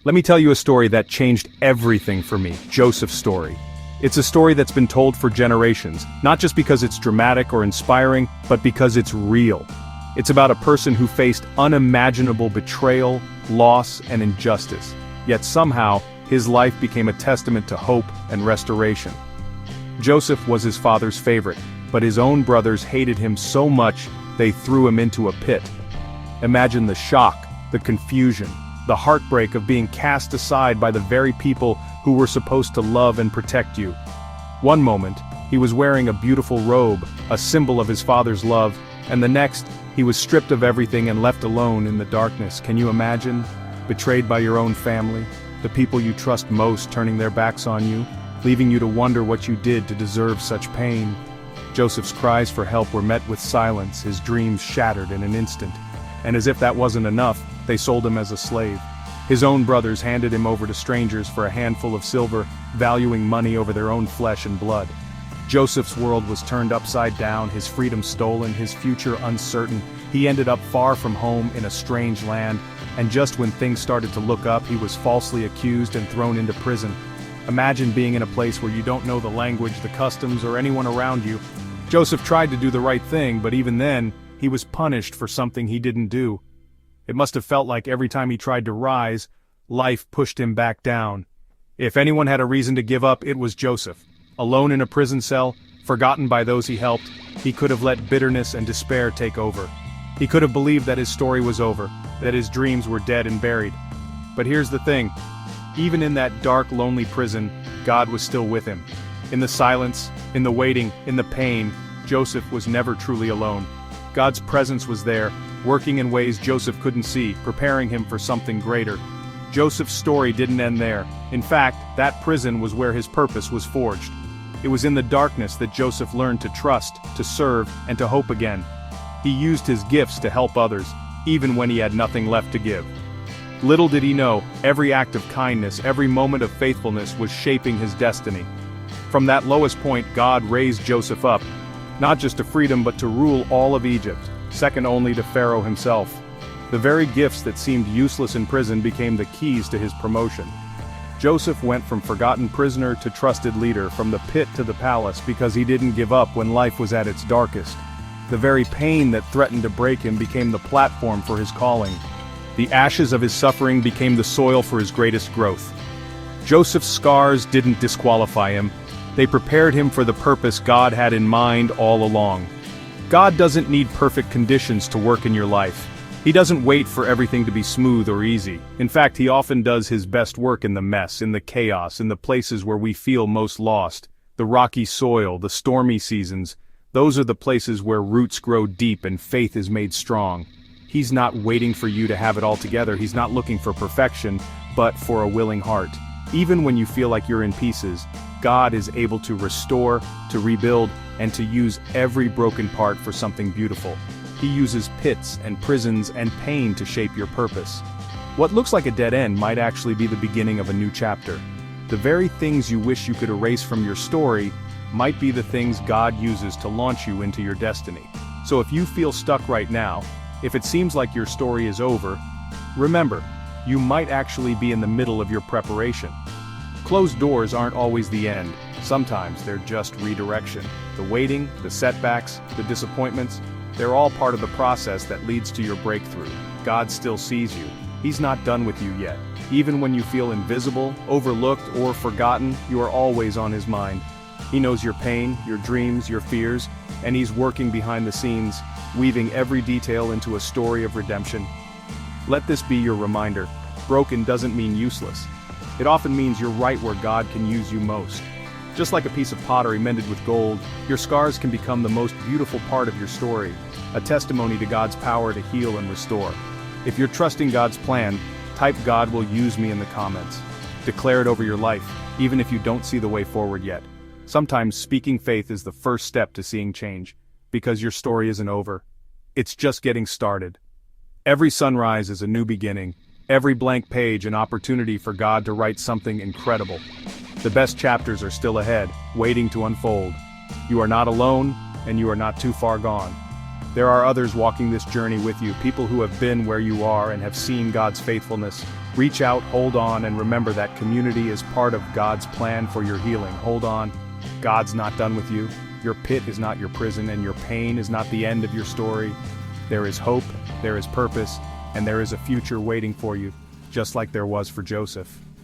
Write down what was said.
Let me tell you a story that changed everything for me, Joseph's story. It's a story that's been told for generations, not just because it's dramatic or inspiring, but because it's real. It's about a person who faced unimaginable betrayal, loss, and injustice. Yet somehow, his life became a testament to hope and restoration. Joseph was his father's favorite, but his own brothers hated him so much they threw him into a pit. Imagine the shock, the confusion, the heartbreak of being cast aside by the very people who were supposed to love and protect you. One moment, he was wearing a beautiful robe, a symbol of his father's love, and the next, he was stripped of everything and left alone in the darkness. Can you imagine? Betrayed by your own family, the people you trust most turning their backs on you, leaving you to wonder what you did to deserve such pain. Joseph's cries for help were met with silence, his dreams shattered in an instant. And as if that wasn't enough, they sold him as a slave. His own brothers handed him over to strangers for a handful of silver, valuing money over their own flesh and blood. Joseph's world was turned upside down, his freedom stolen, his future uncertain. He ended up far from home in a strange land, and just when things started to look up, he was falsely accused and thrown into prison. Imagine being in a place where you don't know the language, the customs, or anyone around you. Joseph tried to do the right thing, but even then, he was punished for something he didn't do. It must have felt like every time he tried to rise, life pushed him back down. If anyone had a reason to give up, it was Joseph. Alone in a prison cell, forgotten by those he helped, he could have let bitterness and despair take over. He could have believed that his story was over, that his dreams were dead and buried. But here's the thing. Even in that dark, lonely prison, God was still with him. In the silence, in the waiting, in the pain, Joseph was never truly alone. God's presence was there, working in ways Joseph couldn't see, preparing him for something greater. Joseph's story didn't end there. In fact, that prison was where his purpose was forged. It was in the darkness that Joseph learned to trust, to serve, and to hope again. He used his gifts to help others, even when he had nothing left to give. Little did he know, every act of kindness, every moment of faithfulness was shaping his destiny. From that lowest point, God raised Joseph up, not just to freedom but to rule all of Egypt, second only to Pharaoh himself. The very gifts that seemed useless in prison became the keys to his promotion. Joseph went from forgotten prisoner to trusted leader, from the pit to the palace, because he didn't give up when life was at its darkest. The very pain that threatened to break him became the platform for his calling. The ashes of his suffering became the soil for his greatest growth. Joseph's scars didn't disqualify him. They prepared him for the purpose God had in mind all along. God doesn't need perfect conditions to work in your life. He doesn't wait for everything to be smooth or easy. In fact, he often does his best work in the mess, in the chaos, in the places where we feel most lost. The rocky soil, the stormy seasons, those are the places where roots grow deep and faith is made strong. He's not waiting for you to have it all together. He's not looking for perfection, but for a willing heart. Even when you feel like you're in pieces, God is able to restore, to rebuild, and to use every broken part for something beautiful. He uses pits and prisons and pain to shape your purpose. What looks like a dead end might actually be the beginning of a new chapter. The very things you wish you could erase from your story might be the things God uses to launch you into your destiny. So if you feel stuck right now, if it seems like your story is over, remember, you might actually be in the middle of your preparation. Closed doors aren't always the end. Sometimes they're just redirection. The waiting, the setbacks, the disappointments, they're all part of the process that leads to your breakthrough. God still sees you. He's not done with you yet. Even when you feel invisible, overlooked, or forgotten, you are always on His mind. He knows your pain, your dreams, your fears, and He's working behind the scenes, weaving every detail into a story of redemption. Let this be your reminder. Broken doesn't mean useless. It often means you're right where God can use you most. Just like a piece of pottery mended with gold, your scars can become the most beautiful part of your story, a testimony to God's power to heal and restore. If you're trusting God's plan, type "God will use me" in the comments. Declare it over your life, even if you don't see the way forward yet. Sometimes speaking faith is the first step to seeing change, because your story isn't over. It's just getting started. Every sunrise is a new beginning. Every blank page an opportunity for God to write something incredible. The best chapters are still ahead, waiting to unfold. You are not alone, and you are not too far gone. There are others walking this journey with you, people who have been where you are and have seen God's faithfulness. Reach out, hold on, and remember that community is part of God's plan for your healing. Hold on. God's not done with you. Your pit is not your prison, and your pain is not the end of your story. There is hope, there is purpose, and there is a future waiting for you, just like there was for Joseph.